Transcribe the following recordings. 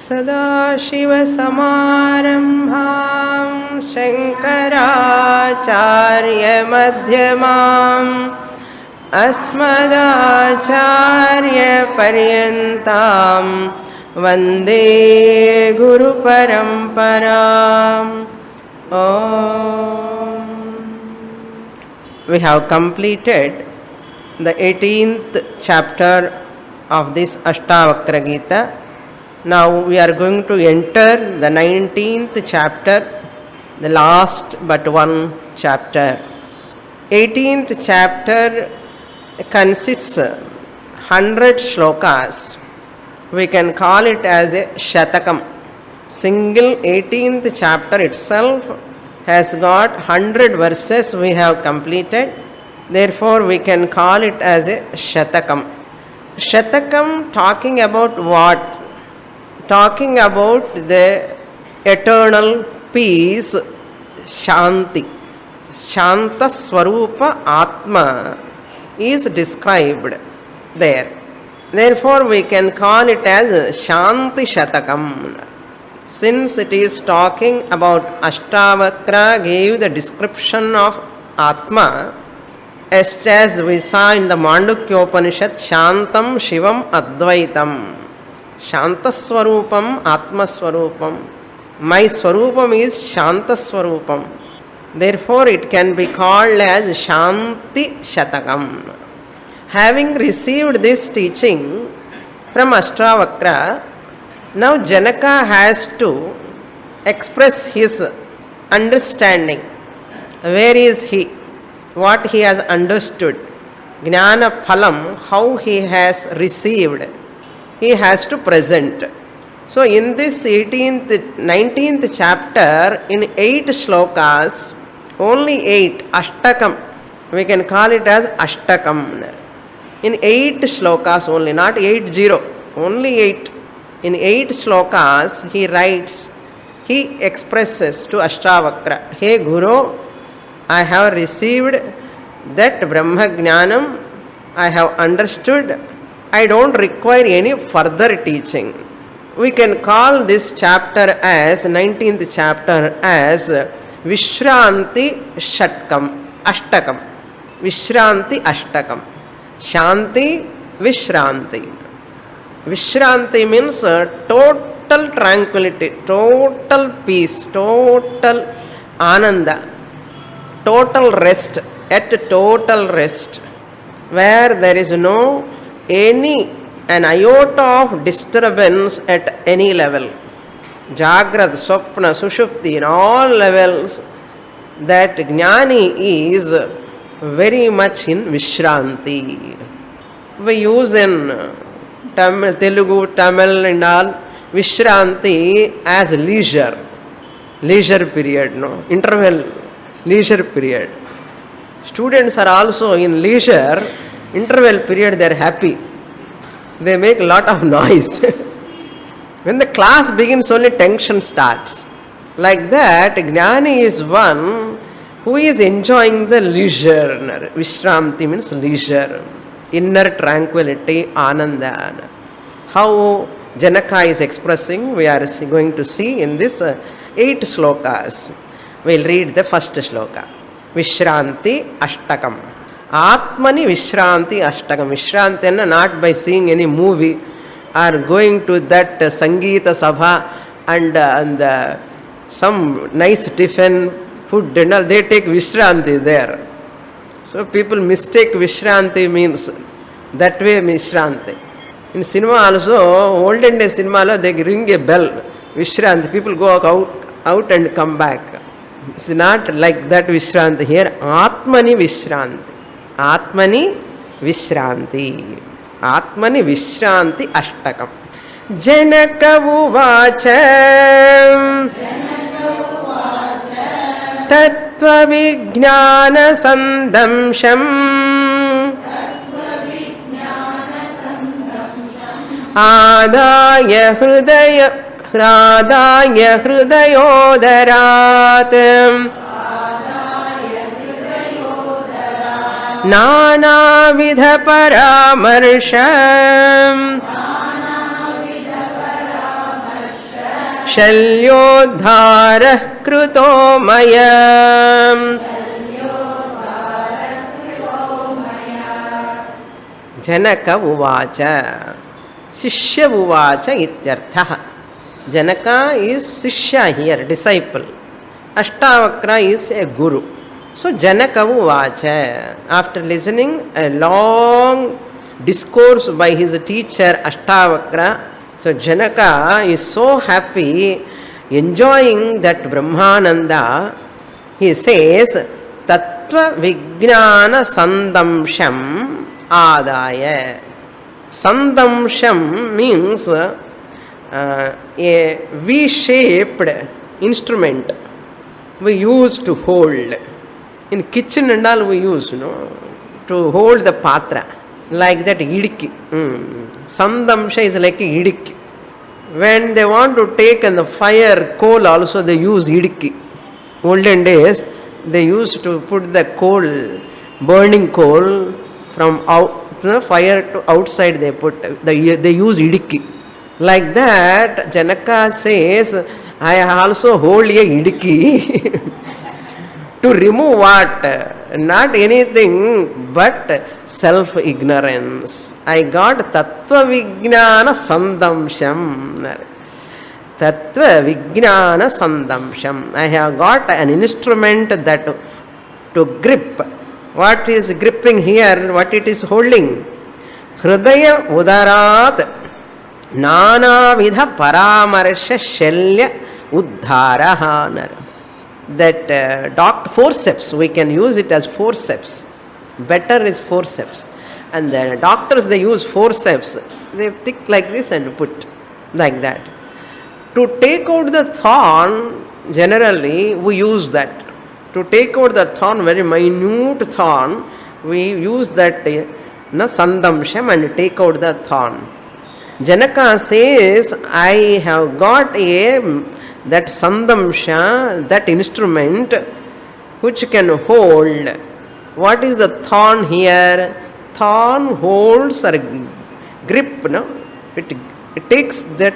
सदाशिवसमारम्भां शङ्कराचार्यमध्यमाम् अस्मदाचार्यपर्यन्तां वन्दे गुरुपरम्पराम्. We have completed the 18th chapter of this Ashtavakra Gita. Now we are going to enter the 19th chapter, the last but one chapter. 18th chapter consists 100 shlokas. We can call it as a Shatakam. Single 18th chapter itself has got 100 verses we have completed. Therefore we can call it as a Shatakam. Shatakam talking about what? Talking about the eternal peace, Shanti. Shanta Swarupa Atma is described there. Therefore we can call it as Shanti Shatakam. Since it is talking about Ashtavakra gave the description of Atma, as we saw in the Mandukya Upanishad, Shantam Shivam Advaitam. Shantaswarupam Atmaswarupam. My Swarupam is Shantaswarupam. Therefore it can be called as Shanti Shatakam. Having received this teaching from Ashtavakra, now Janaka has to express his understanding. Where is he? What he has understood. Jnana Phalam, how he has received. He has to present. So in this 19th chapter, in 8 shlokas, only 8, Ashtakam, we can call it as Ashtakam. In 8 shlokas only, not 80, only 8. In 8 shlokas, he writes, he expresses to Ashtavakra, Hey Guru, I have received that Brahma Jnanam, I have understood, I don't require any further teaching. We can call this chapter as, 19th chapter as Vishranti Shatkam, Ashtakam. Vishranti Ashtakam. Shanti Vishranti. Vishranti means total tranquility, total peace, total ananda, total rest, at total rest, where there is no an iota of disturbance at any level. Jagrad, Swapna, Sushupti, in all levels, that Jnani is very much in Vishranti. We use in Tamil, Telugu, Tamil and all, Vishranti as leisure period, no? Interval, leisure period. Students are also in leisure, interval period they are happy. They make a lot of noise. When the class begins, only tension starts. Like that, Jnani is one who is enjoying the leisure. Vishramti means leisure, inner tranquility, ananda. How Janaka is expressing, we are going to see in this 8 shlokas. We will read the first shloka. Vishranti Ashtakam. Atmani Vishranti Ashtakam. Vishranti not by seeing any movie or going to that Sangeeta Sabha and some nice tiffin, food, dinner, they take Vishranti there. So people mistake Vishranti means that way Vishranti. In cinema also, olden day cinema, they ring a bell, Vishranti. People go out and come back. It's not like that Vishranti. Here, Atmani Vishranti. Atmani Vishranti. Atmani Vishranti Ashtakam. Janaka Uvacha Tattva Vijnana Sandamsham Adaya Hridayodarat Nanavidha Paramarsham शल्योद्धारः कृतो मया. जनक उवाच. शिष्य उवाच इत्यर्थः. Janaka is Sishya here, disciple. Ashtavakra is a guru. So Janaka uvacha, after listening a long discourse by his teacher Ashtavakra, so Janaka is so happy, enjoying that Brahmananda. He says, Tattva Vijnana Sandamsham Adaya. Sandamsham means a V-shaped instrument we use to hold. In kitchen and all we use, to hold the patra. Like that idiki. Sandamsha is like a idiki. When they want to take and the fire coal also they use idiki. Olden days they used to put the coal, burning coal from out the fire to outside they put. They use idiki. Like that, Janaka says, I also hold a idiki to remove what? Not anything but self-ignorance. I got Tattva Vijnana Sandamsham. Tattva Vijnana Sandamsham. I have got an instrument that to grip. What is gripping here? What it is holding? Hridaya Udarat Nanavidha Paramarsha Shalya Uddharahanar. That forceps, we can use it as forceps. Better is forceps. And the doctors, they use forceps. They tick like this and put like that. To take out the thorn, generally we use that. To take out the thorn, very minute thorn, we use that Sandamsham and take out the thorn. Janaka says, I have got that Sandamsha, that instrument which can hold. What is the thorn here? Thorn holds or grip, it takes that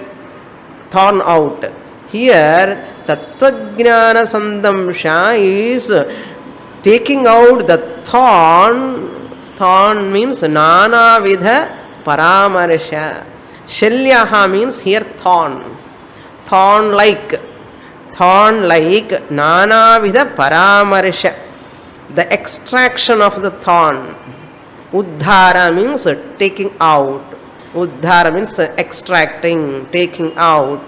thorn out. Here, Tattvajnana Sandamsha is taking out the thorn. Thorn means Nana Vidha Paramarsha. Shalyaha means here thorn. Thorn like Nana Vidha Paramarsha. The extraction of the thorn. Uddhara means taking out. Uddhara means extracting, taking out.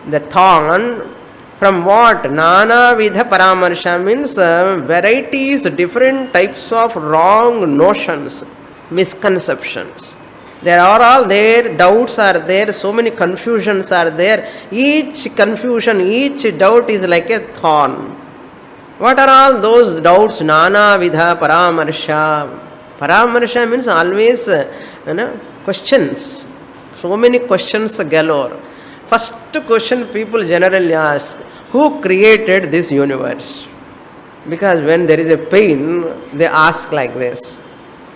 The thorn from what? Nana Vidha Paramarsha means varieties, different types of wrong notions, misconceptions. There are all there, doubts are there, so many confusions are there. Each confusion, each doubt is like a thorn. What are all those doubts? Nana Vidha Paramarsha. Paramarsha means always questions. So many questions galore. First question people generally ask, who created this universe? Because when there is a pain, they ask like this.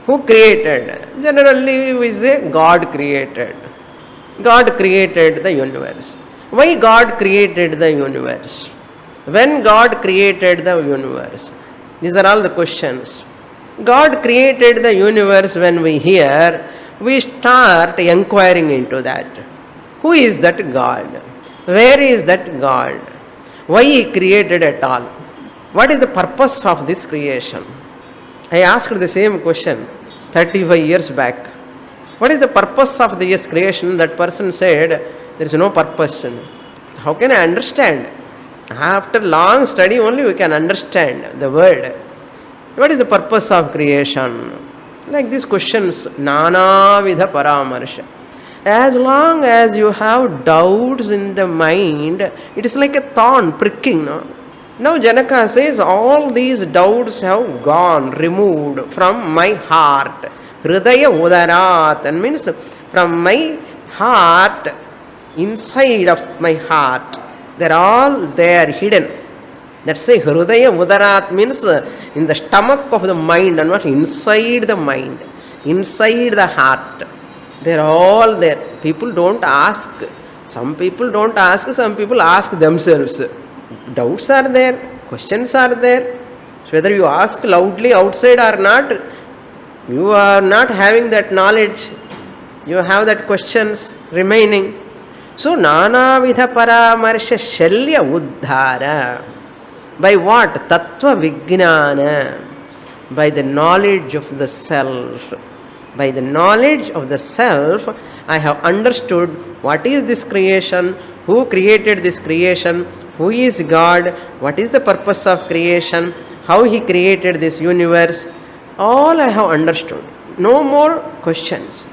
Who created? Generally we say God created. God created the universe. Why God created the universe? When God created the universe? These are all the questions. God created the universe. When we hear, we start inquiring into that. Who is that God? Where is that God? Why He created at all? What is the purpose of this creation? I asked the same question 35 years back. What is the purpose of this creation? That person said, there is no purpose. How can I understand? After long study only we can understand the word. What is the purpose of creation? Like these questions, Nana Vidha Paramarsha. As long as you have doubts in the mind, it is like a thorn pricking. Now Janaka says, all these doubts have gone, removed from my heart. Hridaya Udarat, and means from my heart, inside of my heart. They're all there hidden. That's why Hridaya Udarat means in the stomach of the mind and not inside the mind, inside the heart. They're all there. People don't ask Some people don't ask, some people ask themselves. Doubts are there, questions are there. So whether you ask loudly outside or not, you are not having that knowledge. You have that questions remaining. So Nanavidha Paramarsha Shalya Uddhara. By what? Tattva Vijnana. By the knowledge of the self. By the knowledge of the self, I have understood what is this creation, who created this creation, who is God, what is the purpose of creation, how He created this universe. All I have understood. No more questions.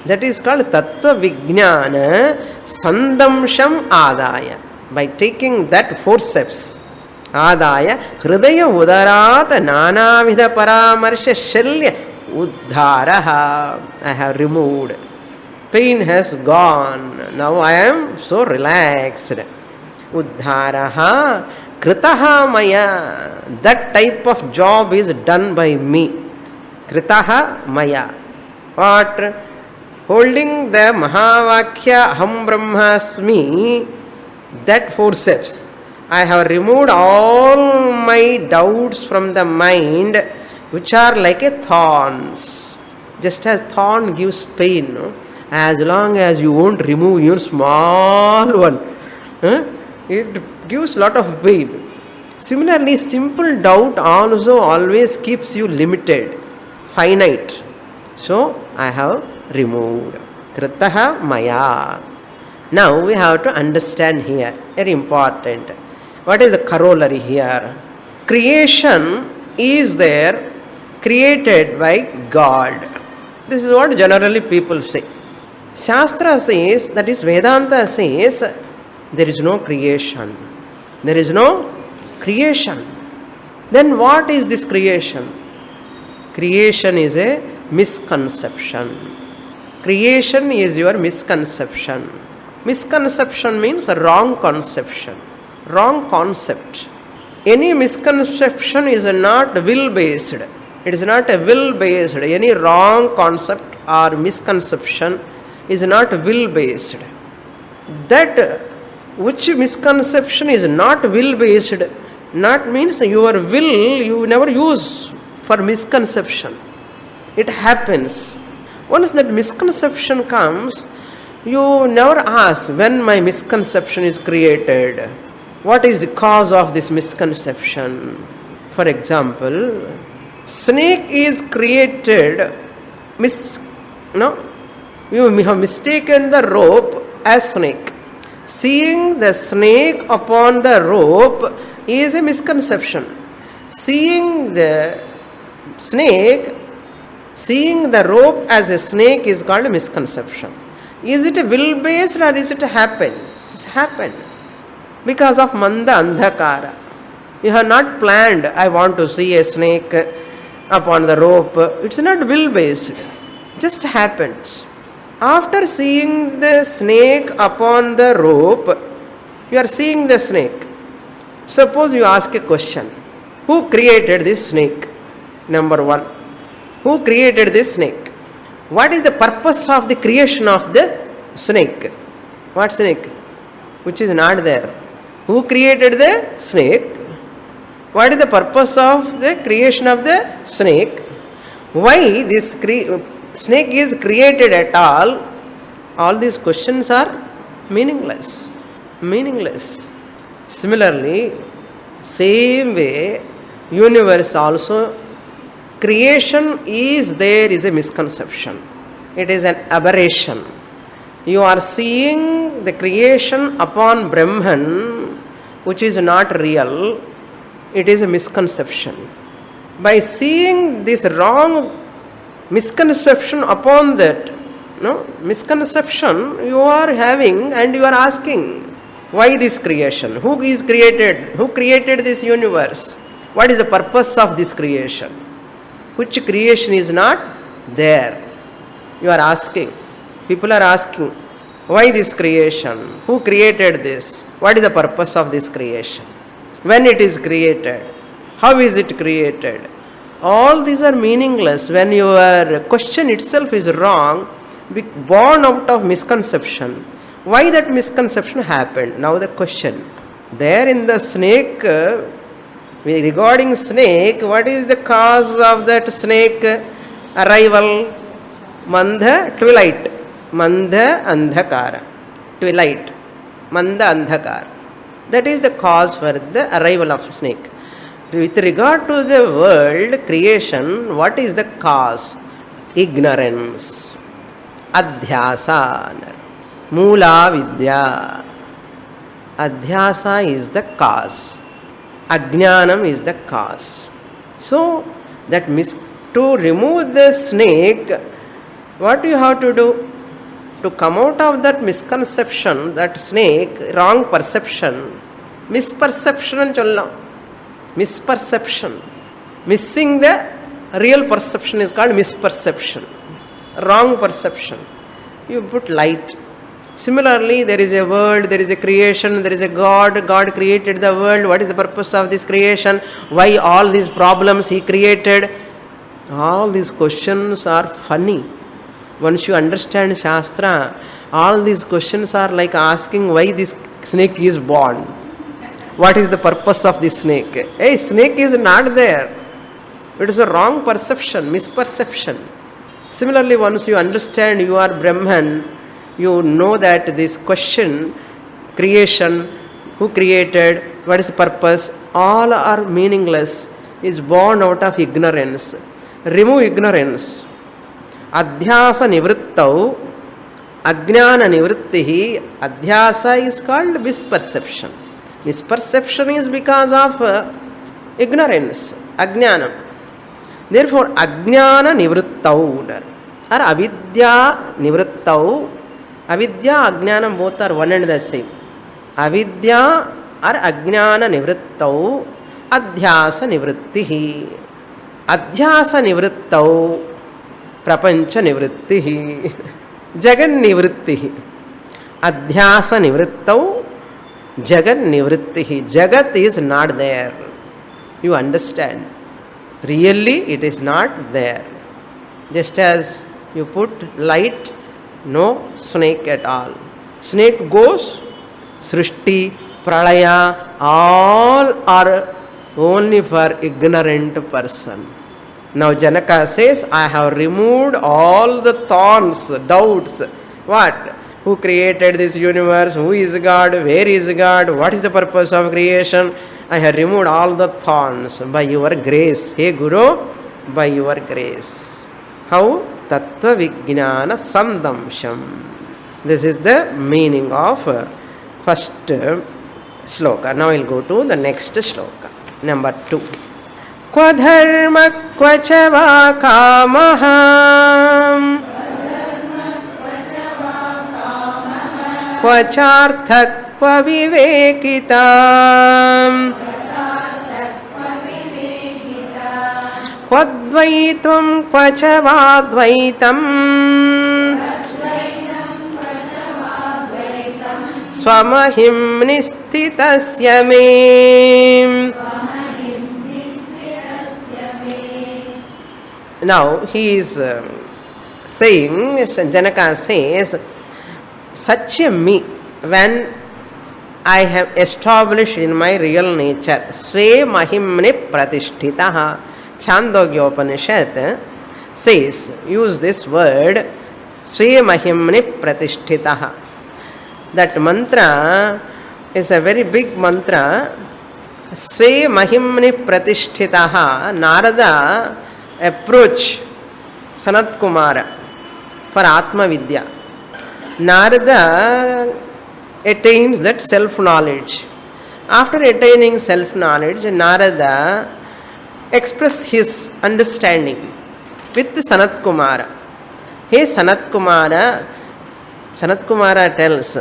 That is called Tattva Vijnana Sandamsham Adaya. By taking that forceps, Adaya Hridaya Udarata Nanavidha Paramarsha Shalya Uddharaha. I have removed. Pain has gone. Now I am so relaxed. Uddharaha Kritaha Maya. That type of job is done by me. Kritaha Maya. What? Holding the Mahavakya Aham Brahmasmi, that forceps. I have removed all my doubts from the mind, which are like a thorns. Just as thorn gives pain, no? As long as you won't remove your small one, it gives lot of pain. Similarly, simple doubt also always keeps you limited, finite. So I have removed. Kritaha Maya. Now we have to understand here, very important. What is the corollary here? Creation is there, created by God. This is what generally people say. Shastra says, that is Vedanta says, there is no creation. There is no creation. Then what is this creation? Creation is a misconception. Creation is your misconception. Misconception means a wrong conception, wrong concept. Any misconception is not will-based. It is not a will-based. Any wrong concept or misconception is not will-based. That which misconception is not will-based, not means your will you never use for misconception. It happens. Once that misconception comes, you never ask when my misconception is created. What is the cause of this misconception? For example, snake is created. You have mistaken the rope as snake. Seeing the snake upon the rope is a misconception. Seeing the rope as a snake is called a misconception. Is it a will-based or is it a happen? It's happened. Because of Manda Andhakara. You have not planned, I want to see a snake upon the rope. It's not will-based. Just happens. After seeing the snake upon the rope, you are seeing the snake. Suppose you ask a question. Who created this snake? Number one. Who created this snake? What is the purpose of the creation of the snake? What snake? Which is not there. Who created the snake? What is the purpose of the creation of the snake? Why this snake is created at all? All these questions are meaningless. Meaningless. Similarly, same way, universe also, creation is there is a misconception. It is an aberration. You are seeing the creation upon Brahman, which is not real. It is a misconception. By seeing this wrong misconception upon that, misconception you are having and you are asking, why this creation? Who is created? Who created this universe? What is the purpose of this creation? Which creation is not there? You are asking. People are asking, why this creation? Who created this? What is the purpose of this creation? When it is created? How is it created? All these are meaningless when your question itself is wrong, born out of misconception. Why that misconception happened? Now the question. There in the snake, regarding snake, what is the cause of that snake arrival? Mandha, twilight. Mandha andhakara. Twilight. Mandha andhakara. That is the cause for the arrival of snake. With regard to the world creation, what is the cause? Ignorance. Adhyasa. Moola vidya. Adhyasa is the cause. Ajnanam is the cause. So, to remove the snake, what you have to do? To come out of that misconception, that snake, wrong perception, misperception and chollam. Misperception. Missing the real perception is called misperception. Wrong perception. You put light. Similarly, there is a world, there is a creation, there is a God. God created the world. What is the purpose of this creation? Why all these problems He created? All these questions are funny. Once you understand Shastra, all these questions are like asking why this snake is born. What is the purpose of this snake? Hey, snake is not there. It is a wrong perception, misperception. Similarly, once you understand you are Brahman, you know that this question, creation, who created, what is the purpose, all are meaningless, is born out of ignorance. Remove ignorance. Adhyasa nivrittau, ajnana nivrittihi. Adhyasa is called misperception. Misperception is because of ignorance, ajnana. Therefore, ajnana nivrittau or avidya nivrittau. Avidya, ajnanam both are one and the same. Avidya or ajnana nivrittau, adhyasa nivrittihi. Adhyasa nivrittau, prapancha nivrittihi. Jagan nivrittihi. Adhyasa nivrittau, jagan nivrittihi. Jagat is not there. You understand. Really, it is not there. Just as you put light, no snake at all. Snake goes, Srishti, Pralaya, all are only for ignorant person. Now Janaka says, I have removed all the thorns, doubts. What? Who created this universe? Who is God? Where is God? What is the purpose of creation? I have removed all the thorns by your grace. Hey Guru, by your grace. How? Tattva Vijnana Sandamsham. This is the meaning of first shloka. Now we'll go to the next shloka. Number 2. Kva dharma kva cha va kamaha kva chartha kva vivekita Kvadvaitam kvacha vadvaitam Swamahim nistitasya me. Now he is saying, Janaka says, such a me, when I have established in my real nature, Sve Mahimni Pratishtitaha. Chandogya Upanishad says, use this word, Sve Mahimni Pratishtitaha. That mantra is a very big mantra. Sve Mahimni Pratishtitaha. Narada approached Sanat Kumara for Atma Vidya. Narada attains that self-knowledge. After attaining self-knowledge, Narada express his understanding with Sanat Kumara. Hey Sanat Kumara, Sanat Kumara tells,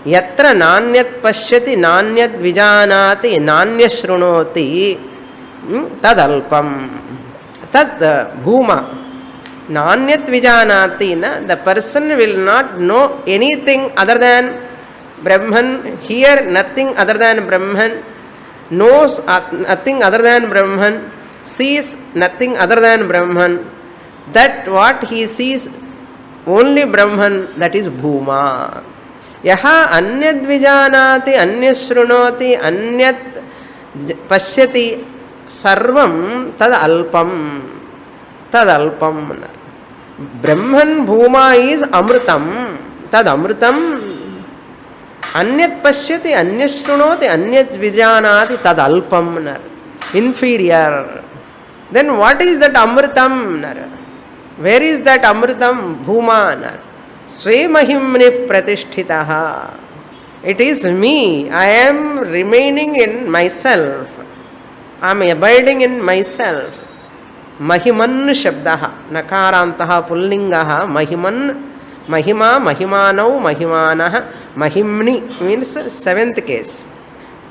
Yatra nanyat pashyati nanyat vijanati nanyat shrunoti tadalpam tad bhuma nanyat vijanati na. The person will not know anything other than Brahman. Here nothing other than Brahman. Knows nothing other than Brahman, sees nothing other than Brahman. That what he sees only Brahman, that is Bhuma. यः अन्यद्विजानाति अन्यशृणोति अन्यत् पश्यति सर्वं तदल्पं तदल्पं ब्रह्मन् भूमा is अमृतं तदमृतं अन्यत् पश्यति अन्यत् शृणोति अन्यत् विजानाति तदल्पं inferior. Then what is that amritam? Where is that amritam? Bhuma. Sve mahimni pratisthitaha. It is me. I am remaining in myself. I am abiding in myself. Mahiman shabdaha. Nakarantaha pullingaha. Mahiman. Mahima, Mahimanau, Mahimanaha. Mahimni means seventh case.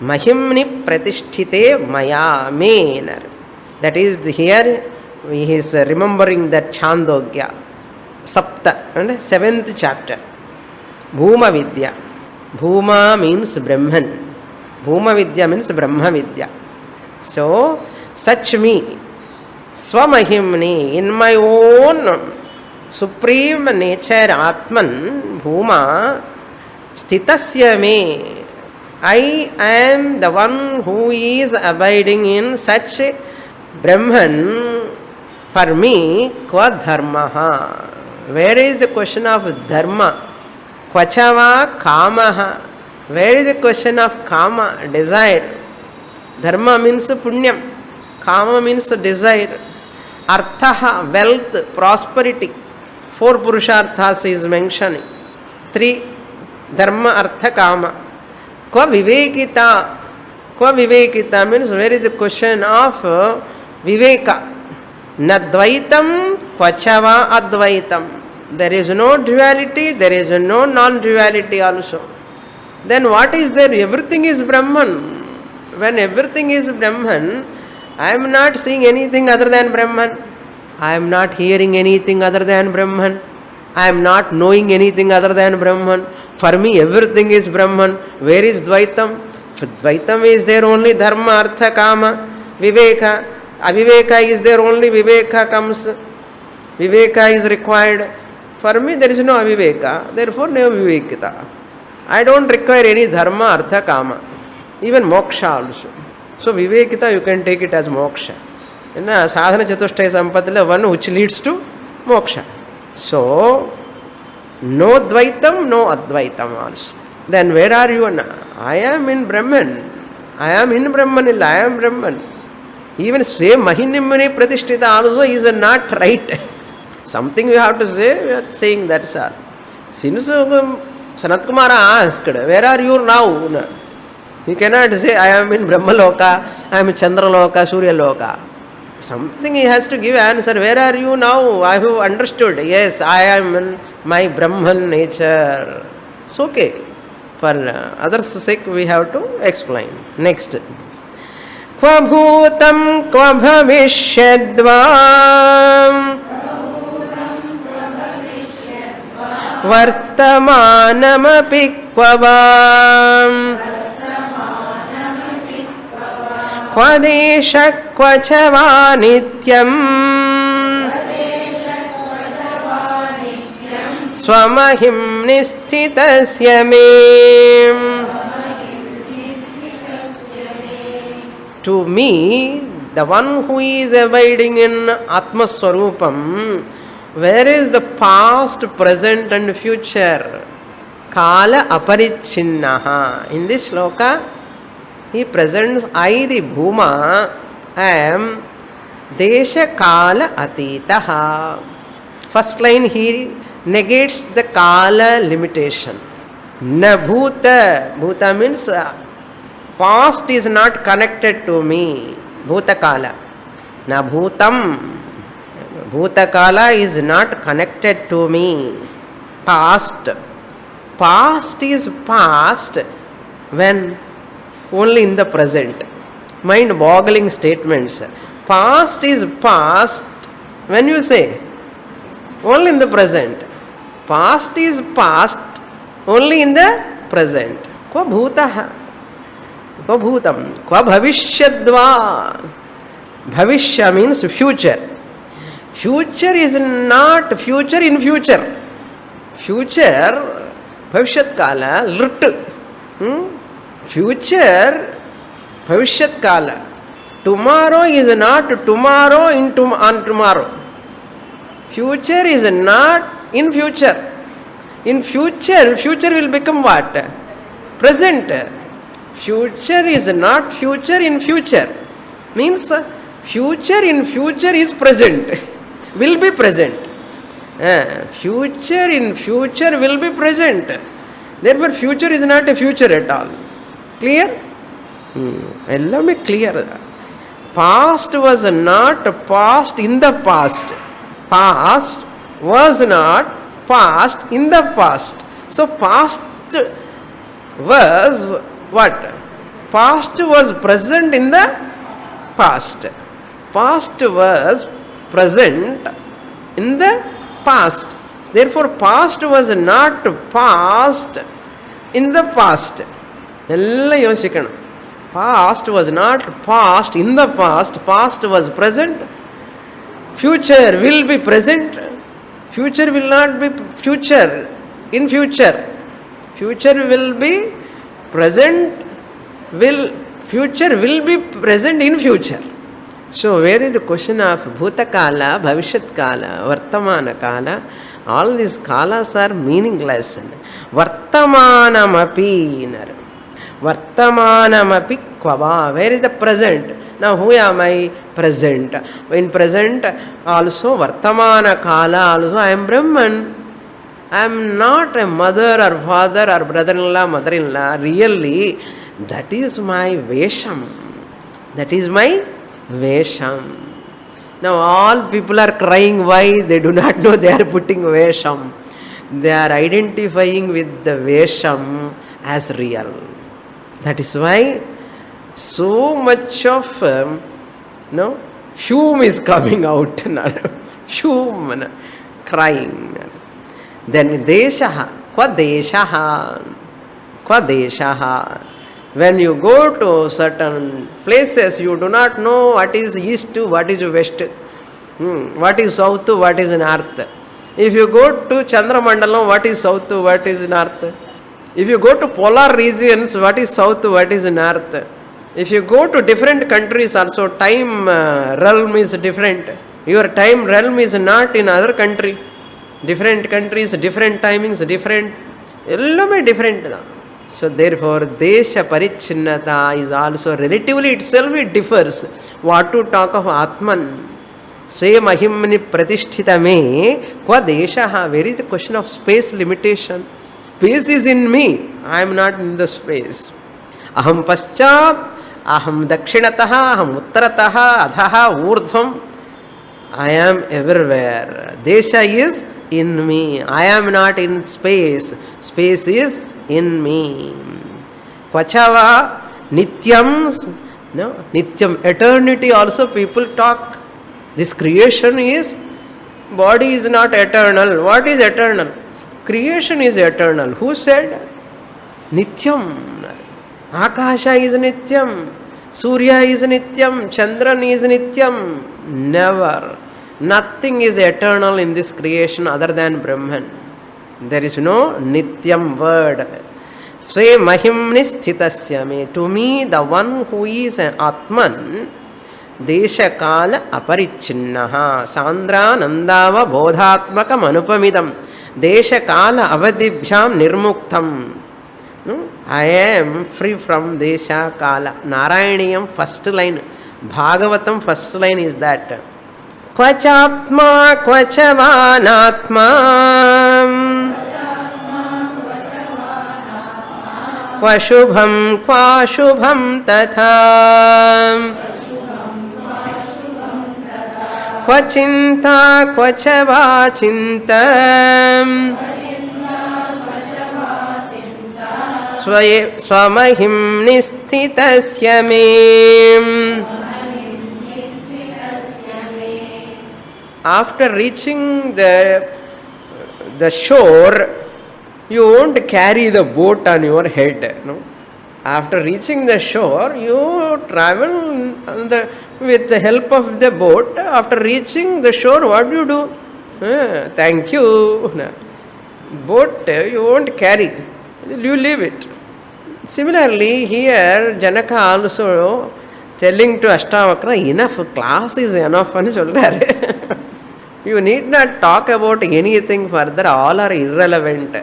Mahimni pratisthite maya mener. That is here he is remembering that Chandogya Sapta and seventh chapter. Bhuma Vidya. Bhuma means Brahman. Bhuma Vidya means Brahma Vidya. So such me Swamahimni in my own supreme nature Atman Bhuma Sthitasya me. I am the one who is abiding in such Brahman. For me, kva dharmaha. Where is the question of dharma? Kvachava kamaha. Where is the question of kama? Desire. Dharma means punyam. Kama means desire. Arthaha, wealth, prosperity. 4 purusharthas is mentioning. 3 dharma, artha, kama. Kva vivekita. Kva vivekita means where is the question of viveka. Nadvaitam kvachava advaitam. There is no duality, there is no non-duality also. Then what is there? Everything is Brahman. When everything is Brahman, I am not seeing anything other than Brahman. I am not hearing anything other than Brahman. I am not knowing anything other than Brahman. For me, everything is Brahman. Where is Dvaitam? For Dvaitam is there only Dharma, Artha, Kama, Viveka. Aviveka is there only Viveka comes. Viveka is required. For me, there is no Aviveka. Therefore, no Vivekita. I don't require any Dharma, Artha, Kama. Even Moksha also. So, Vivekita, you can take it as Moksha. In a Sadhana Chatushtaya Sampatila, one which leads to Moksha. So, no Dvaitam, no Advaitam also. Then where are you? I am in Brahman. I am in Brahmanil. I am Brahman. Even Sve Mahinimani Pratishtita also is not right. Something we have to say, we are saying that's all. Since Sanat Kumara asked, where are you now? You cannot say, I am in Brahmaloka, I am in Chandraloka, Suryaloka. Something he has to give answer. Where are you now? I have understood. Yes, I am in my Brahman nature. It's okay. For others' sake, we have to explain. Next. Kva bhutam kva bhavishyadva vartamanamapi kva vam kva desha kva chava nityam swamahim nisthitasya me. To me, the one who is abiding in Atma Swarupam, where is the past, present and future? Kala aparichinnaha. In this sloka, he presents I, the Bhuma, am Desha Kala Atitaha. First line he negates the Kala limitation. Na Bhuta. Bhuta means past is not connected to me. Bhutakala. Na Bhutam. Bhutakala is not connected to me. Past. Past is past when only in the present. Mind-boggling statements. Past is past when you say only in the present. Past is past only in the present. Kva bhutaha. Kva bhutam. Kva bhavishyadva. Bhavishya means future. Future is not future in future. Future Bhavishyat Kala, Lut. Future, Bhavishyat Kala. Tomorrow is not tomorrow on tomorrow. Future is not in future. In future will become what? Present. Future is not future in future. Means future in future is present. Will be present. Future in future will be present. Therefore, future is not a future at all. Clear? Ellame clear. Past was not past in the past. Past was not past in the past. So past was what? Past was present in the past. Past was present in the past. Therefore, past was not past in the past. Past was not past in the past. Past was present. Future will be present. Future will not be future in future. Future will be present. Future will be present in future. So where is the question of Bhutakala, Bhavishyat Kala, Vartamana Kala? All these kalas are meaningless. Vartamanamapi. Vartamanamapi kvava. Where is the present? Now who am I? Present. In present also Vartamana Kala also I am Brahman. I am not a mother or father or brother-in-law, mother-in-law. Really, that is my Vesham. That is my Vesham. Now all people are crying why they do not know they are putting Vesham. They are identifying with the Vesham as real. That is why so much of fume is coming out. Fume, crying. Then Deshaha, Kwa Deshaha, Kwa Deshaha. When you go to certain places, you do not know what is east, what is west, what is south, what is north. If you go to Chandramandalam, what is south, what is north. If you go to polar regions, what is south, what is north. If you go to different countries also, time realm is different. Your time realm is not in other country. Different countries, different timings, different. Ellame different. So therefore, Desha Parichinnata is also relatively itself it differs. What to talk of Atman? Sre Mahimni Pratisthita me Kwa Deshaha. Where is the question of space limitation? Space is in me. I am not in the space. Aham Paschat, Aham Dakshinataha, Aham Uttarataha, Adhaha, Urdhvam. I am everywhere. Desha is in me. I am not in space. Space is in me. Kvachava Nityam. No, Nityam. Eternity also people talk. This creation is, body is not eternal. What is eternal? Creation is eternal. Who said? Nityam. Akasha is Nityam. Surya is Nityam. Chandran is Nityam. Never. Nothing is eternal in this creation other than Brahman. There is no Nityam word. Sve Mahimni Sthitasya me. To me, the one who is an Atman, Desha Kala Aparichinnaha, Sandra Nandava Bodhatmakam Anupamidam, Desha Kala Avadibhyam Nirmuktam. No? I am free from Desha Kala. Narayaniyam first line. Bhagavatam first line is that. Kvachatma kvachavanatma kvashubham kvashubham tatha kvachinta kvachavachintam swamahim nisthitasya me. After reaching the shore, you won't carry the boat on your head. No? After reaching the shore, you travel with the help of the boat. After reaching the shore, what do you do? Thank you. boat you won't carry. You leave it. Similarly, here Janaka also telling to Ashtavakra, enough, class is enough. You need not talk about anything further. All are irrelevant.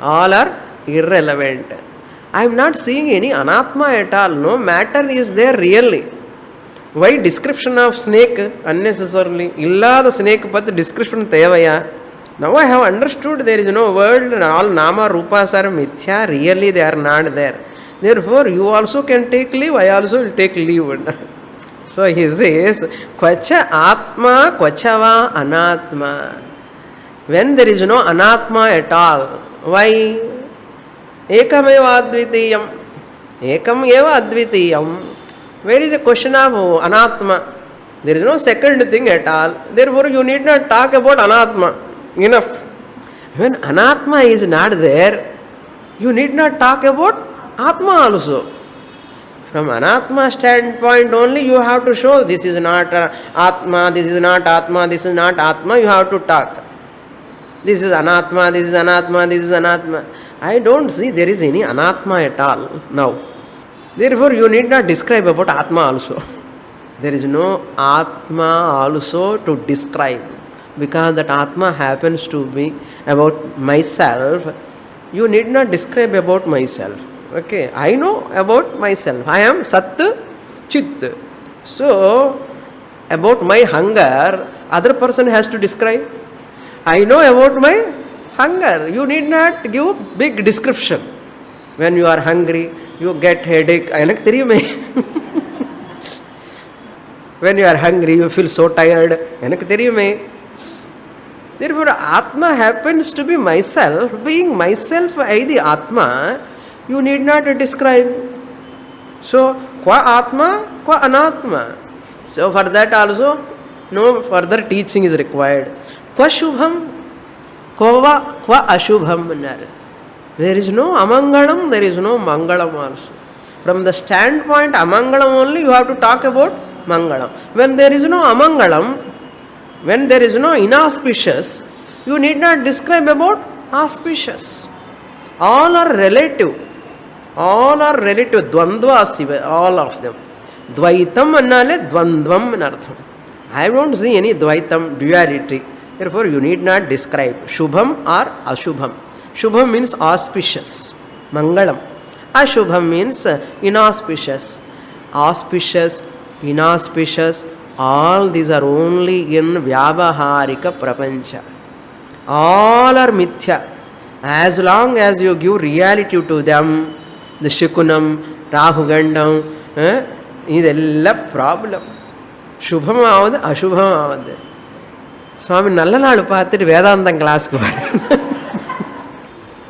All are irrelevant. I am not seeing any anatma at all. No matter is there really. Why description of snake unnecessarily? Illa the snake path description tevaya. Now I have understood there is no world and all nama rupas are mithya. Really they are not there. Therefore you also can take leave. I also will take leave. So he says, Kvacha atma, kvachava anatma. When there is no anatma at all, why? Ekam eva advitiyam. Ekam eva advitiyam. Where is the question of anatma? There is no second thing at all. Therefore you need not talk about anatma. Enough. When anatma is not there, you need not talk about atma also. From anatma standpoint only you have to show this is not atma, this is not atma, this is not atma, you have to talk. This is anatma, this is anatma, this is anatma. I don't see there is any anatma at all now. Therefore you need not describe about atma also. There is no atma also to describe. Because that atma happens to be about myself, you need not describe about myself. Okay, I know about myself. I am Sat Chit. So, about my hunger, other person has to describe. I know about my hunger. You need not give big description. When you are hungry, you get headache. When you are hungry, you feel so tired. Therefore, Atma happens to be myself. Being myself, I the Atma, you need not describe. So, qua Atma, qua Anatma. So, for that also, no further teaching is required. Qua Shubham, qua Ashubham. There is no Amangalam, there is no Mangalam also. From the standpoint Amangalam only, you have to talk about Mangalam. When there is no Amangalam, when there is no inauspicious, you need not describe about auspicious. All are relative. All are relative. Dvandva siva, all of them. Dvaitam annale dvandvam anartham. I don't see any dvaitam, duality. Therefore, you need not describe Shubham or Ashubham. Shubham means auspicious. Mangalam. Ashubham means inauspicious. Auspicious, inauspicious. All these are only in Vyavaharika Prapancha. All are mithya. As long as you give reality to them, the Shikunam, Rahugandam, idella problem. Shubham avadu, Ashubham avadu. Swami Nallanaadu paathitu Vedantam class ku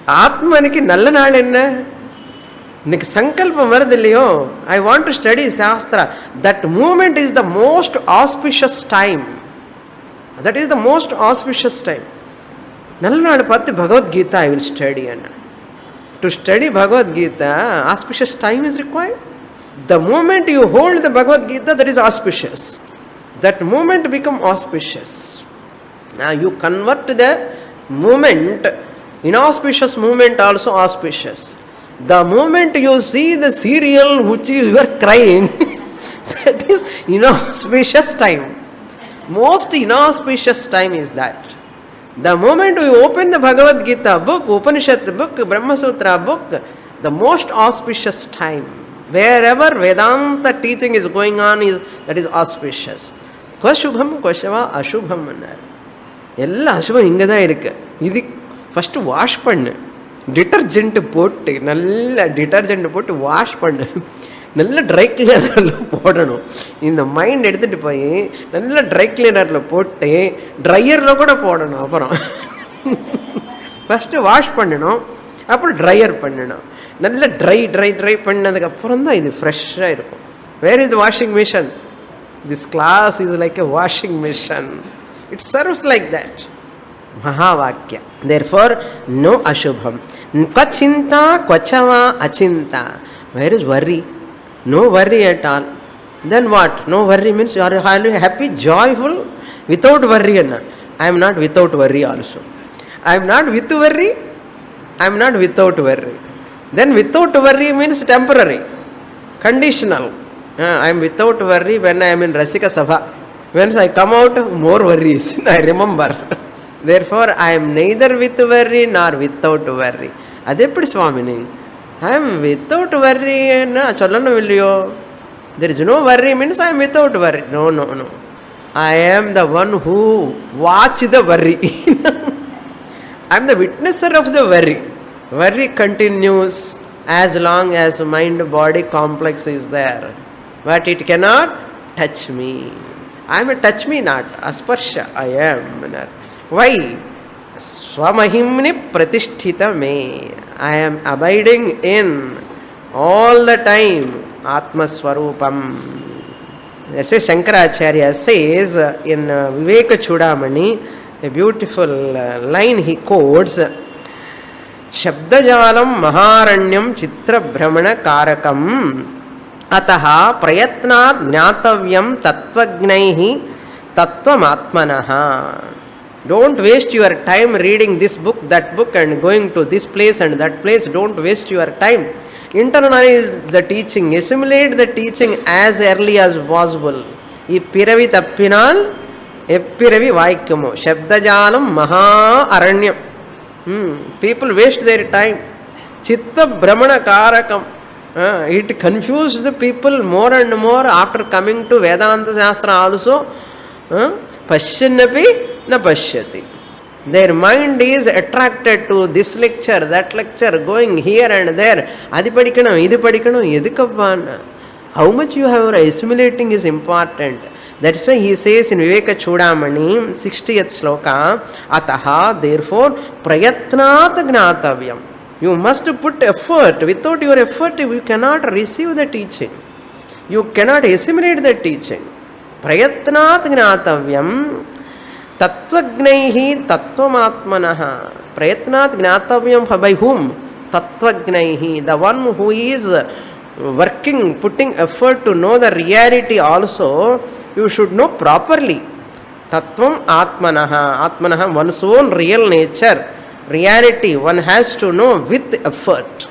Atmaniki Nallanaadu enna? Nik sankalpam varudilliyo. I want to study Shastra. That moment is the most auspicious time. That is the most auspicious time. Nallanaadu pathi Bhagavad Gita I will study. To study Bhagavad Gita, auspicious time is required. The moment you hold the Bhagavad Gita, that is auspicious. That moment become auspicious. Now you convert the moment, inauspicious moment also auspicious. The moment you see the serial which you are crying, that is inauspicious time. Most inauspicious time is that. The moment we open the Bhagavad Gita book, Upanishad book, Brahma Sutra book, the most auspicious time. Wherever Vedanta teaching is going on, that is auspicious. Kvashubham, Kvashava, Ashubham. Ella Ashubham ingada irukku. Idi first wash pannu. Detergent போட்டு நல்ல detergent போட்டு wash பண்ணு, நல்ல try கிளீனரில் போடணும். இந்த mind எடுத்துகிட்டு போய் நல்ல ட்ரை கிளீனரில் போட்டு ட்ரையரில் கூட போடணும். அப்புறம் ஃபஸ்ட்டு வாஷ் பண்ணணும், அப்புறம் ட்ரையர் பண்ணணும். நல்ல ட்ரை பண்ணதுக்கப்புறம் தான் இது ஃப்ரெஷ்ஷாக இருக்கும். Where is the washing machine? This glass is like a washing machine. It serves like that. Mahavakya. Therefore, no Ashubham. Kvachinta, kvachava, achinta. Where is worry? No worry at all. Then what? No worry means you are highly happy, joyful, without worry. I am not without worry also. I am not with worry, I am not without worry. Then without worry means temporary, conditional. I am without worry when I am in Rasika Sabha. Once I come out, more worries, I remember. Therefore, I am neither with worry nor without worry. Adeppadi Swamini? I am without worry. There is no worry means I am without worry. No. I am the one who watch the worry. I am the witnesser of the worry. Worry continues as long as mind-body complex is there. But it cannot touch me. I am a touch me not. Asparsha, I am. Why? Swamahimni pratisthita me. I am abiding in all the time Atma Swarupam. That's why Shankaracharya says in Viveka Chudamani, a beautiful line he quotes, Shabdajalam Maharanyam Chitra Brahmana Karakam Ataha Prayatnat Gnatavyam Tatvagnaihi Tatvamatmanaha. Don't waste your time reading this book, that book, and going to this place and that place. Don't waste your time. Internalize the teaching, assimilate the teaching as early as possible. Ee piravi tappinal eppiravi vaikyamo. Shabdajalam maha aranyam. People waste their time. Chitta brahmana karakam. It confuses the people more and more after coming to Vedanta Shastra also. Pashyannapi na pashyati. Their mind is attracted to this lecture, that lecture, going here and there. Adi padikkanam, idu padikkanam, edukappa. How much you have assimilating is important. That's why he says in Viveka Chudamani, 60th sloka, Ataha, therefore, prayatnat gnatavyam. You must put effort. Without your effort, you cannot receive the teaching. You cannot assimilate the teaching. Prayatnat gnatavyam. Tatvagnaihi tatvamatmanaha. Prayatnat gnatavyam by whom? Tatvagnaihi. The one who is working, putting effort to know the reality also, you should know properly. Tattvam atmanaha. Atmanaha, one's own real nature, reality, one has to know with effort.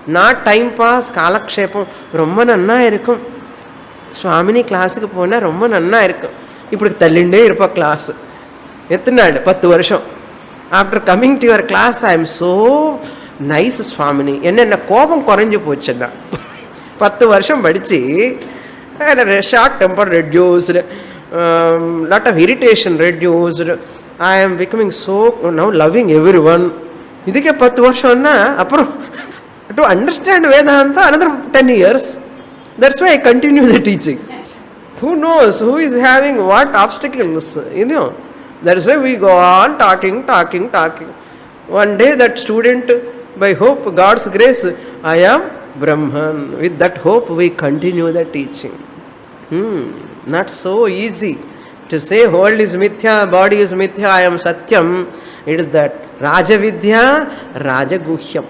Not time pass, kalakshepam. Romma nanna irukum. Swamini classukku pona romma nanna irukum. Ippudu tallinde irpa class. Ethnad 10 varsham. After coming to your class, I am so nice, Swamini. Enna kobam koranju pochunna. 10 varsham padichi, short temper reduced, lot of irritation reduced. I am becoming so now loving everyone. Idukke 10 varsham na appuram to understand Vedanta another 10 years. That's why I continue the teaching. Who knows who is having what obstacles, That's why we go on talking. One day that student, by hope, God's grace, I am Brahman. With that hope, we continue the teaching. Not so easy to say world is mithya, body is mithya, I am satyam. It is that Raja Vidya, Raja Guhyam.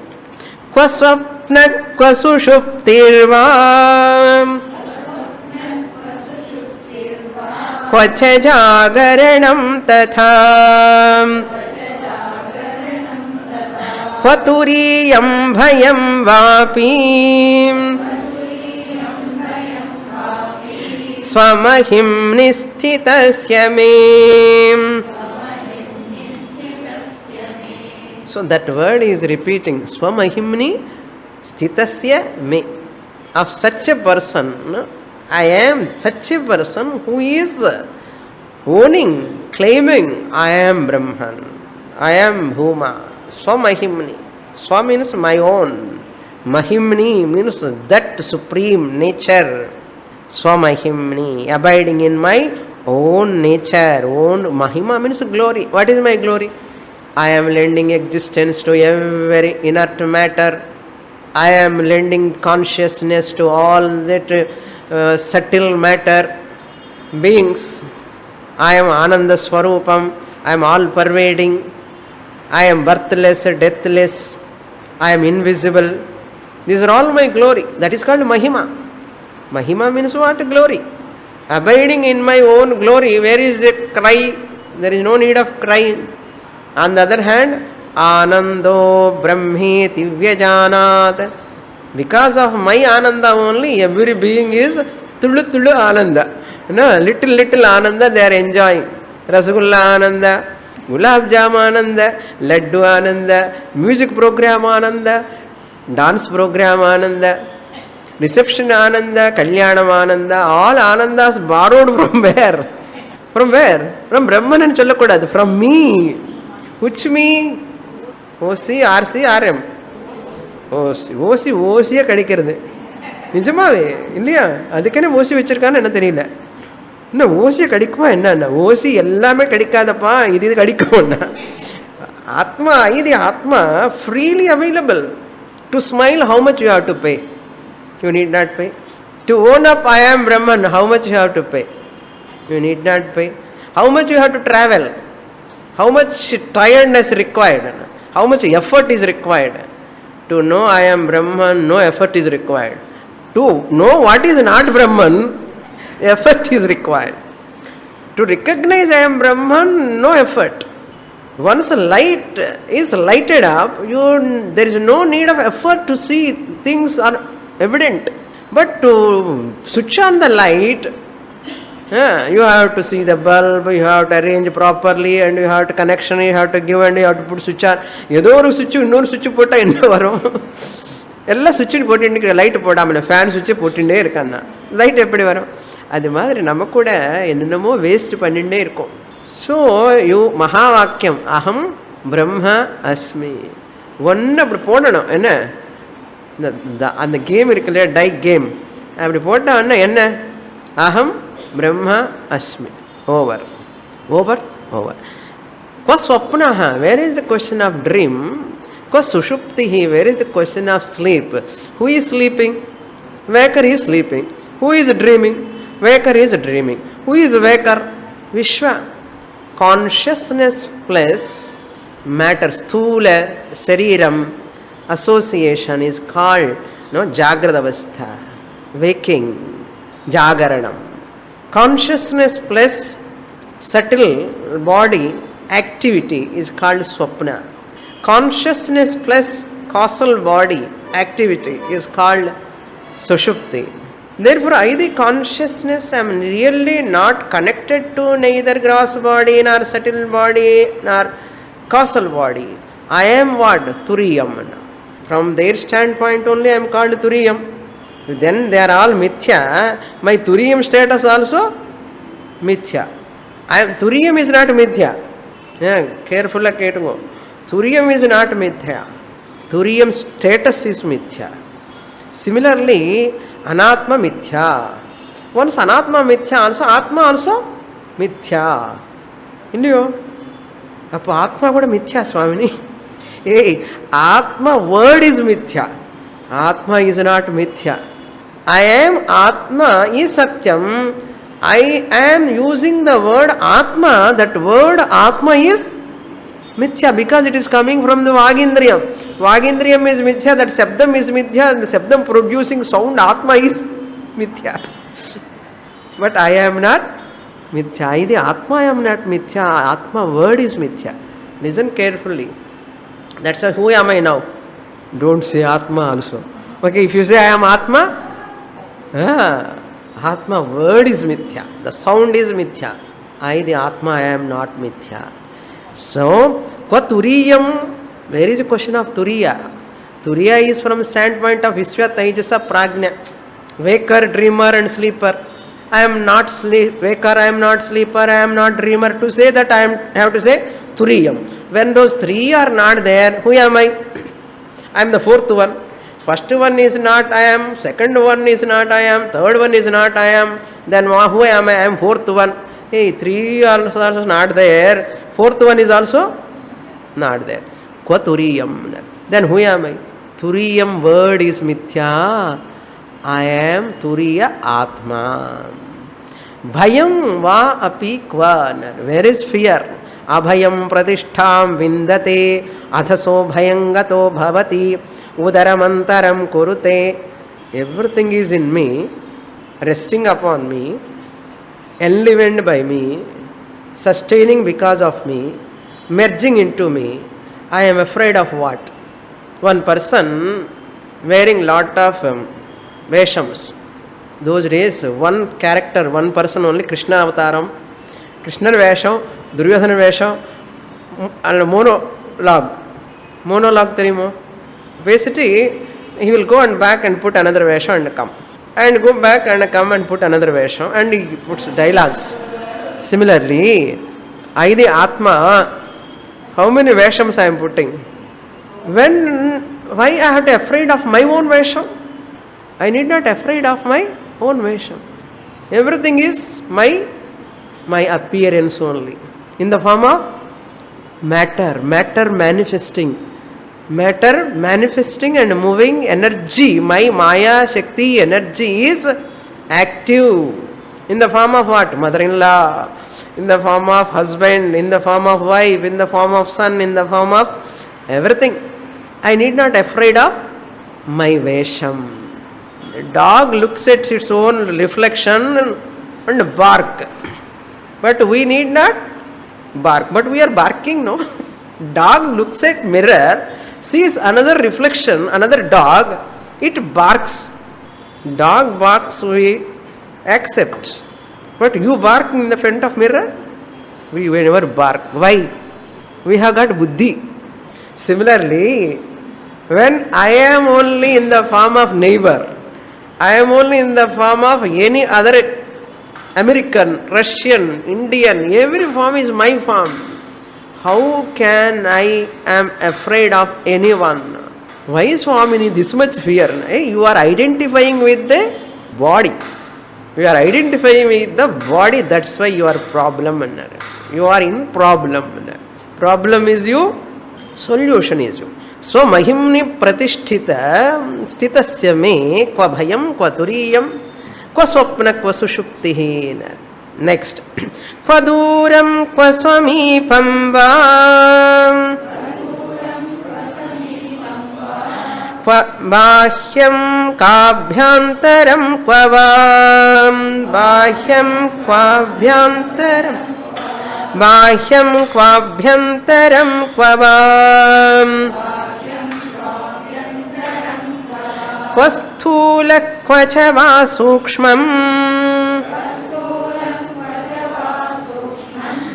Kwa swapna, kwa sushuptirvam. क्वच जागरणं तथा क्वतुरीयं भयं वापि स्वमहिम्नि स्थितस्य मे. So that word is repeating, Swamahimni Sthitasya me. Of such a person, I am such a person who is owning, claiming, I am Brahman, I am Bhuma, Swamahimni. Swa means my own. Mahimni means that supreme nature. Swamahimni, abiding in my own nature, own Mahima means glory. What is my glory? I am lending existence to every inert matter. I am lending consciousness to all that subtle matter beings. I am Ananda Swarupam. I am all pervading. I am birthless, deathless. I am invisible. These are all my glory. That is called Mahima. Mahima means what? Glory. Abiding in my own glory. Where is the cry? There is no need of crying. On the other hand, Anando Brahmeti Vyajanat. Because of my Ananda only, every being is Tulu Tulu Ananda. No, little Ananda they are enjoying. Rasgulla Ananda, Gulab Jam Ananda, Laddu Ananda, music program Ananda, dance program Ananda, reception Ananda, Kalyanam Ananda, all Anandas borrowed from where? From where? From Brahman and Chalakodad, from me. Which me? OC, RC, RM. ஓசியே கிடைக்கிறது நிஜமாவே இல்லையா? அதுக்கே ஓசி வச்சிருக்கான்னு என்ன தெரியல. இன்னும் ஓசியை கிடைக்குமா என்ன? ஓசி எல்லாமே கிடைக்காதப்பா, இது கிடைக்கும்னா. ஆத்மா இது ஆத்மா freely available. To smile, how much you have to pay? You need not pay. To own up I am பிரம்மன், how much you have to pay? You need not pay. How much you have to travel? How much tiredness required? How much effort is required? To know I am Brahman, no effort is required. To know what is not Brahman, effort is required. To recognize I am Brahman, no effort. Once light is lighted up, there is no need of effort to see things are evident. But to switch on the light, you have to see the bulb, you have to arrange properly, and you have to connection, you have to give, and you have to put switch on. ஏதோ ஒரு சுவிட்ச் இன்னொரு சுவிட்ச் போட்டால் என்ன வரும்? எல்லாம் சுவிட்சுன்னு போட்டு லைட்டு போடாமல் ஃபேன் சுவிட்சை போட்டுட்டே இருக்கான்னா லைட் எப்படி வரும்? அது மாதிரி நம்ம கூட என்னென்னமோ வேஸ்ட் பண்ணிகிட்டே இருக்கோம். ஸோ மகா வாக்கியம் அகம் பிரம்ம அஸ்மி ஒன்று அப்படி போடணும். என்ன அந்த கேம் இருக்கு இல்லையா, டை கேம், அப்படி போட்டால் என்ன? அகம் Brahma Asmi. Over. Kwa swapnaha, where is the question of dream? Kwa sushuptihi, where is the question of sleep? Who is sleeping? Waker is sleeping. Who is dreaming? Waker is dreaming. Who is waker? Vishwa. Consciousness plus matter, sthula, sariram, association is called Jagradavastha, waking, Jagaranam. Consciousness plus subtle body activity is called swapna. Consciousness plus causal body activity is called sushupti. Therefore, either consciousness I am really not connected to neither gross body nor subtle body nor causal body. I am what? Turiyam. From their standpoint only I am called Turiyam. Then they are all mithya. My Turiyam status also mithya. Turiyam is not mithya. Careful ketugo. Turiyam is not mithya. Turiyam status is mithya. Similarly, anatma mithya. Once anatma mithya, also atma also mithya. Indiyo? Appo atma kuda mithya, Swamini. Hey, atma word is mithya. Atma is not mithya. I am Atma is Satyam. I am using the word Atma. That word Atma is mithya because it is coming from the Vagindriyam. Vagindriyam is mithya, that Sabdam is mithya, and the Sabdam producing sound Atma is mithya. But I am not mithya. The Atma I am not mithya. Atma word is mithya. Listen carefully. That's why who am I now? Don't say Atma also. Okay, if you say I am Atma, Atma word is mithya. The sound is mithya. The Atma I am not mithya. So, Kwa Turiyam, where is the question of Turiya? Turiya is from standpoint of Vishwa Taijasa Prajna. Waker, dreamer and sleeper. I am not waker, I am not sleeper, I am not dreamer. To say that I have to say Turiyam. When those three are not there, who am I? I am the fourth one. First one is not I am, second one is not I am, third one is not I am. Then who am I? I am fourth one. Hey, three are also not there. Fourth one is also not there. Kwa Turiyam. Then who am I? Turiyam word is mithya. I am Turiya Atma. Bhayam va api kva. Where is fear? Abhayam pratishtham vindate athaso bhayangato bhavati udaramantaram kurute. Everything is in me, resting upon me, enlivened by me, sustaining because of me, merging into me, I am afraid of what? One person wearing lot of veshams. Those days, one character, one person only, Krishna avataram, Krishna vesham, Duryodhana vesham, and monologue. Monologue therimo. Basically, he will go and back and put another vesham and come. And go back and come and put another vesham, and he puts dialogues. Similarly, I the Atma, how many veshams I am putting? Why I have to afraid of my own vesham? I need not afraid of my own vesham. Everything is my appearance only. In the form of matter manifesting and moving energy. My Maya Shakti energy is active. In the form of what? Mother-in-law, in the form of husband, in the form of wife, in the form of son, in the form of everything. I need not afraid of my vesham. A dog looks at its own reflection and bark. But we need not bark. But we are barking, no? Dog looks at mirror, sees another reflection, another dog, it barks. Dog barks, we accept. But you bark in the front of mirror? We never bark. Why? We have got buddhi. Similarly, when I am only in the form of neighbor, I am only in the form of any other American, Russian, Indian, every form is my form. How can I am afraid of anyone? Why Swamini this much fear? You are identifying with the body. You are identifying with the body, that's why you are problem. You are in problem. Problem is you, solution is you. So mahimni pratisthita sthitasya me kva bhayam kva turiyam kva swapna kva sushuptihi. Next. Kva duram kva swamipam vam kva bahyam kabhyantaram kva vam bahyam kvabhyantaram bahyam kvabhyantaram kva vam kva sthula kva cha va sukshmam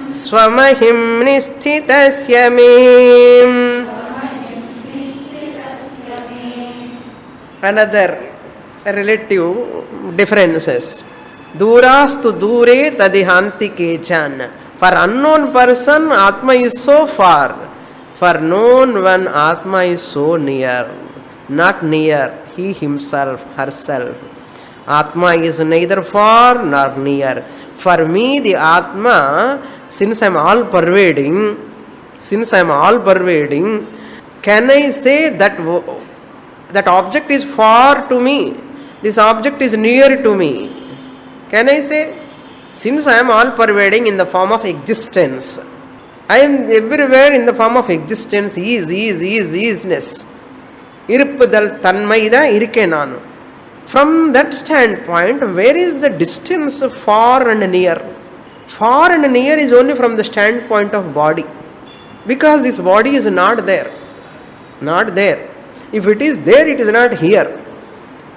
swamahimni sthitasya me. Another relative differences. Durastu dure tadihanti kechan. For unknown person, Atma is so far. For known one, Atma is so near. Not near, he himself, herself. Atma is neither far nor near. For me, the Atma, since I am all pervading, can I say that that object is far to me, this object is near to me? Can I say? Since I am all pervading in the form of existence, I am everywhere in the form of existence, isness. Irupudal tanmaida irke nanu. From that standpoint, where is the distance far and near? Far and near is only from the standpoint of body. Because this body is not there. Not there. If it is there, it is not here.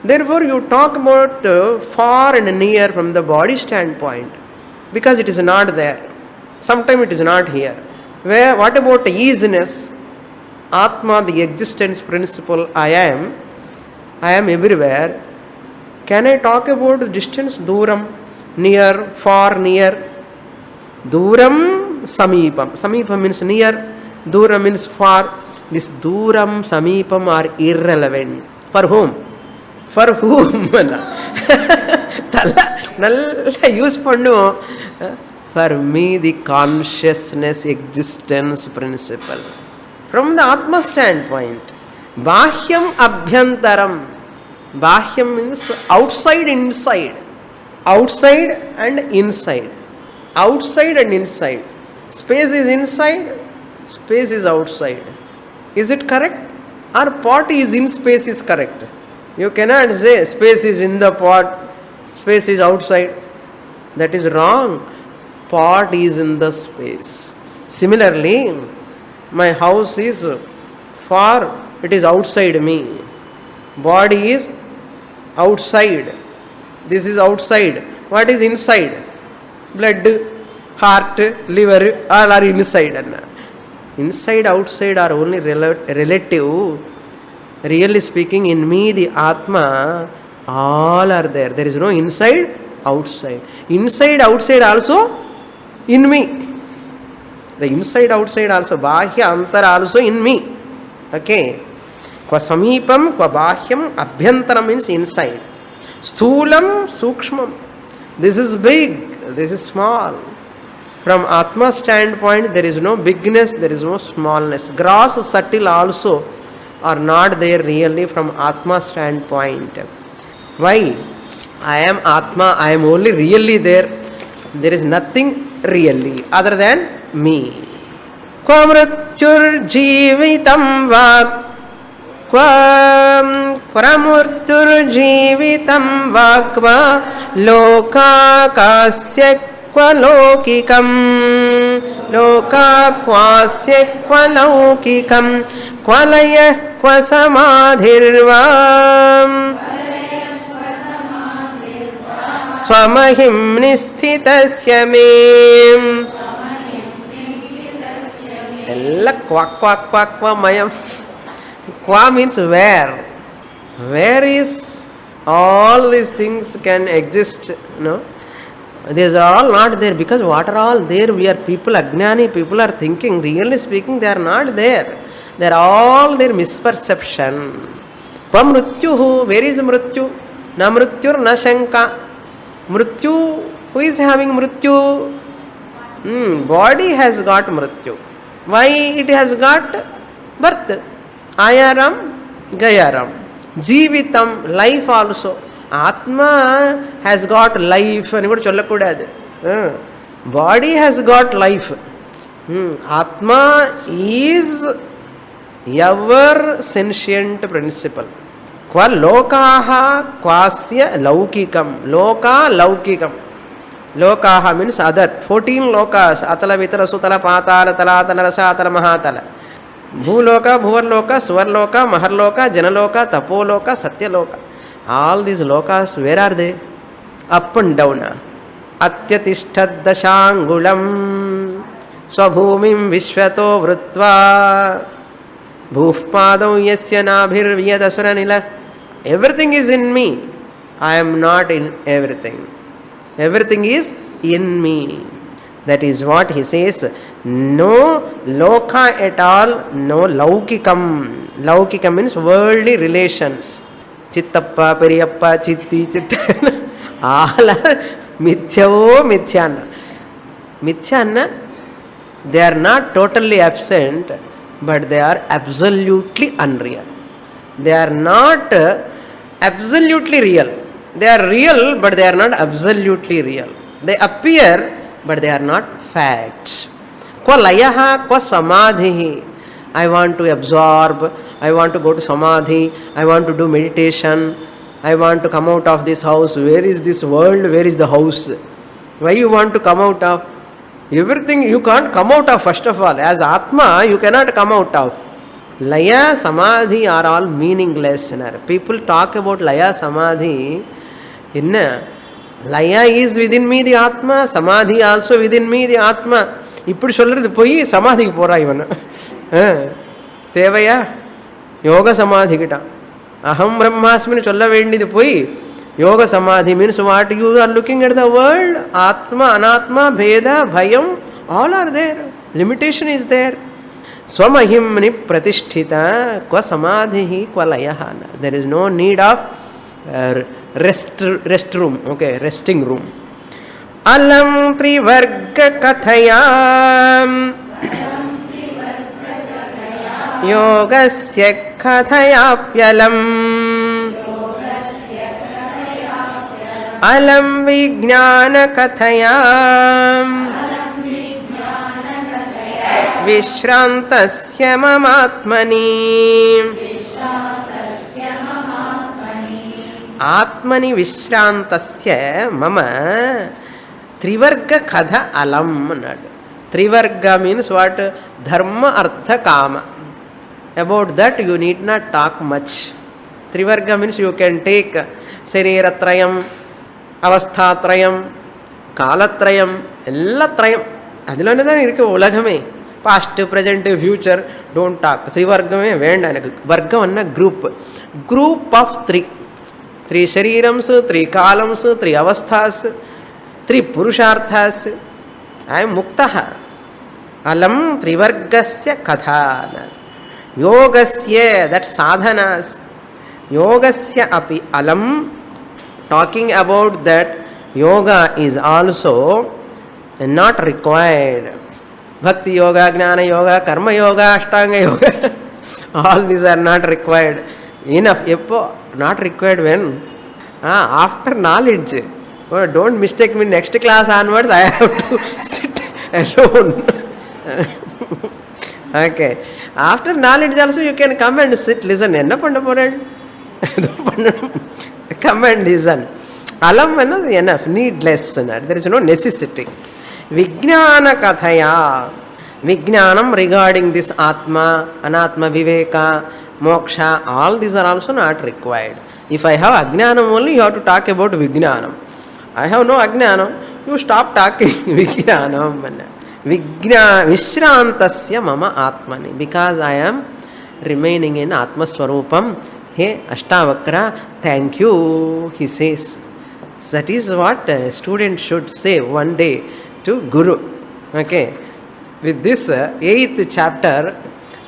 Therefore, you talk about far and near from the body standpoint. Because it is not there. Sometimes it is not here. What about easiness? Atma, the existence principle, I am everywhere. Can I talk about distance? Duram, near, far, near. Duram, samipam. Samipam means near. Duram means far. This duram, samipam are irrelevant. For whom? For whom? Nalla use pannu. For me, the consciousness, existence principle. From the Atma standpoint, Bahyam Abhyantaram. Bahyam means outside, inside. Outside and inside. Outside and inside. Space is inside, space is outside. Is it correct? Or pot is in space is correct? You cannot say space is in the pot, space is outside. That is wrong. Pot is in the space. Similarly, my house is far, it is outside me. Body is outside. This is outside. What is inside? Blood, heart, liver, all are inside. Inside, outside are only relative. Really speaking, in me, the Atma, all are there. There is no inside, outside. Inside, outside also in me. The inside, outside also, bahya, antara also in me. Okay. Kwa samipam, kwa bahyam, abhyantaram means inside. Sthulam, sukshmam. This is big, this is small. From Atma standpoint, there is no bigness, there is no smallness. Gross, subtle also are not there really from Atma standpoint. Why? I am Atma, I am only really there. There is nothing really other than me. Kwa mrityur jeevitam vat Pramurtur jeevitam vakva lokakasya kvalaukikam lokakvasya kvalaukikam kvalayah kvasamadhirvam swamahim nisthitasya me. Ella kvak kvak kvak mayam. Kwa means where. Where is all these things can exist? No, these are all not there, because what are all there? We are people, ajnani people are thinking. Really speaking, they are not there. They are all their misperception. Kwa mrityuhu, where is mrityu? Na mrityur na shanka. Mrityu, who is having mrityu? Body has got mrityu. Why it has got birth? Ayaram, Gayaram. Jeevitam, life also. Atma has got life. Body has got life. Atma is ever sentient principle. Kwa lokaha kwasya laukikam. Loka laukikam. Lokaha means other. 14 lokas. Atala, vitara, sutala, patala, talatala, rasatala, mahatala. Bhuloka, Bhuvarloka, Suvarloka, Maharloka, Janaloka, Tapoloka, Satyaloka. All these lokas, where are they? Up and down. Atyatishthadashangulam Swabhumim Vishwato Vrutva Bhufpadau Yasya Nabhir Vyadasuranila. Everything is in me. I am not in everything. Everything is in me. That is what he says. No loka at all, no laukikam. Laukikam means worldly relations. Chittappa, Periyappa, Chitti, Chitta. All are mithyavo, mithyana. Mithyana, they are not totally absent, but they are absolutely unreal. They are not absolutely real. They are real, but they are not absolutely real. They appear, but they are not facts. Kwa layaha, kwa samadhihi. I want to absorb, I want to go to samadhi, I want to do meditation, I want to come out of this house. Where is this world? Where is the house? Why you want to come out of? Everything you can't come out of, first of all. As Atma, you cannot come out of. Laya, samadhi are all meaningless. People talk about laya, samadhi. Laya is within me the Atma, samadhi also within me the Atma. ఇప్పుడు சொல்றது போய் సమాధికి పోరా ఇవన్న தேவையா? யோக సమాధికిట అహం బ్రహ్మాస్మిని சொல்ல வேண்டியது போய் యోగ సమాధి means what you are looking at the world. ఆత్మ అనాత్మ భేద భయం all are there. Limitation is there. స్వమహింని ప్రతిష్ఠిత క్వ సమాధి క్వ లయ. There is no need of rest room. Okay, resting room. అలం త్రివర్గ కథయా యోగస్య కథయాప్యలం అలం విజ్ఞాన కథయా విశ్రాంతస్య మమాత్మని. ఆత్మని విశ్రాంతస్య మమ త్రివర్గ కథ అలం అన్నాడు. Trivarga means what? Dharma, Artha, Kama. About that you need not talk much. Trivarga means you can take Sariratrayam, Avasthatrayam, Kalatrayam, Ellatrayam. Adilone than irukku ulagame. Past, present, future, don't talk. Trivargame vendana. Varga vanna group. Group of three. Three sharirams, three kalams, three avasthas, three purusharthas. I am muktaha. Alam trivargasya kathana. Yogasya, that sadhanas. Yogasya api alam. Talking about that yoga is also not required. Bhakti yoga, Jnana yoga, Karma yoga, Ashtanga yoga. All these are not required. Enough. Not required when? After knowledge. Oh, don't mistake me. Next class onwards, I have to sit alone. Okay. After knowledge also, you can come and sit, listen. Enna panna poran? Come and listen. Alam is enough, needless. There is no necessity. Vijnana kathaya. Vijnanam regarding this Atma, Anatma, Viveka, Moksha, all these are also not required. If I have Ajnanam only, you have to talk about Vijnanam. I have no Ajnanam, you stop talking Vijnanam. Vishrantasya mama Atmani. Because I am remaining in Atma Swarupam. Hey Ashtavakra, thank you, he says. That is what a student should say one day to Guru. Okay. With this 8th chapter,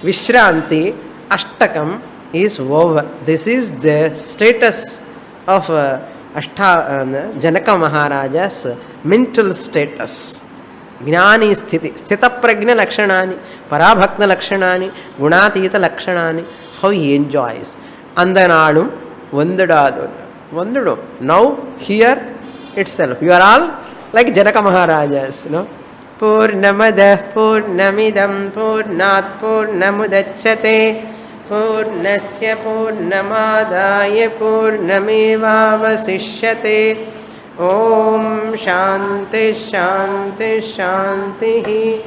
Vishranti Ashtakam is over. This is the status of Janaka Maharaja's mental status. Jnani sthiti, sthita prajna lakshanani, parabhakta lakshanani, gunatita lakshanani. How he enjoys. Andanadum, vandadadu. Vandadu. Now, here itself. You are all like Janaka Maharajas, you know. Purnamadah Purnamidam Purnat Purnamudachyate Purnasya Purnamadaya Purnameva Vasishyate. Om Shanti Shanti Shanti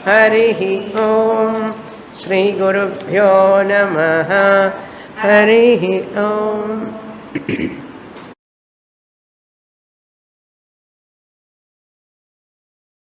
Harihi Om Shri Gurubhyo Namaha Harihi Om.